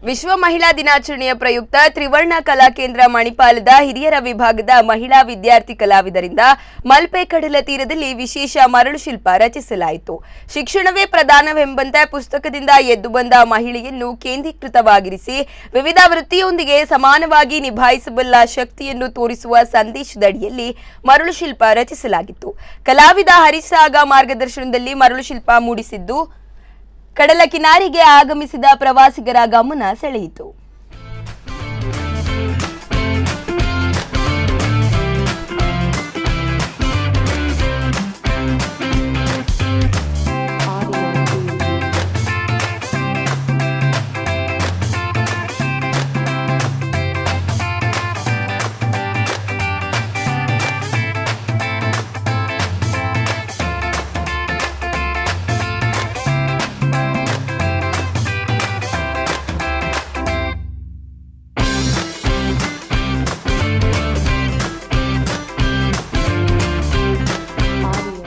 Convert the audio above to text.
ವಿಶ್ವ ಮಹಿಳಾ ದಿನಾಚರಣೆಯ ಪ್ರಯುಕ್ತ ತ್ರಿವರ್ಣ ಕಲಾ ಕೇಂದ್ರ ಮಣಿಪಾಲದ ಹಿರಿಯರ ವಿಭಾಗದ ಮಹಿಳಾ ವಿದ್ಯಾರ್ಥಿ ಕಲಾವಿದರಿಂದ ಮಲ್ಪೆ ಕಡಲ ತೀರದಲ್ಲಿ ವಿಶೇಷ ಮರಳು ಶಿಲ್ಪ ರಚಿಸಲಾಯಿತು. ಶಿಕ್ಷಣವೇ ಪ್ರಧಾನವೆಂಬಂತೆ ಪುಸ್ತಕದಿಂದ ಎದ್ದು ಬಂದ ಮಹಿಳೆಯನ್ನು ಕೇಂದ್ರೀಕೃತವಾಗಿರಿಸಿ ವಿವಿಧ ವೃತ್ತಿಯೊಂದಿಗೆ ಸಮಾನವಾಗಿ ನಿಭಾಯಿಸಬಲ್ಲ ಶಕ್ತಿಯನ್ನು ತೋರಿಸುವ ಸಂದೇಶದಡಿಯಲ್ಲಿ ಮರಳು ಶಿಲ್ಪ ರಚಿಸಲಾಗಿತ್ತು. ಕಲಾವಿದ ಹರಿಸಾಗ ಮಾರ್ಗದರ್ಶನದಲ್ಲಿ ಮರಳು ಶಿಲ್ಪ ಮೂಡಿಸಿದ್ದು ಕಡಲ ಕಿನಾರಿಗೆ ಆಗಮಿಸಿದ ಪ್ರವಾಸಿಗರ ಗಮನ ಸೆಳೆಯಿತು.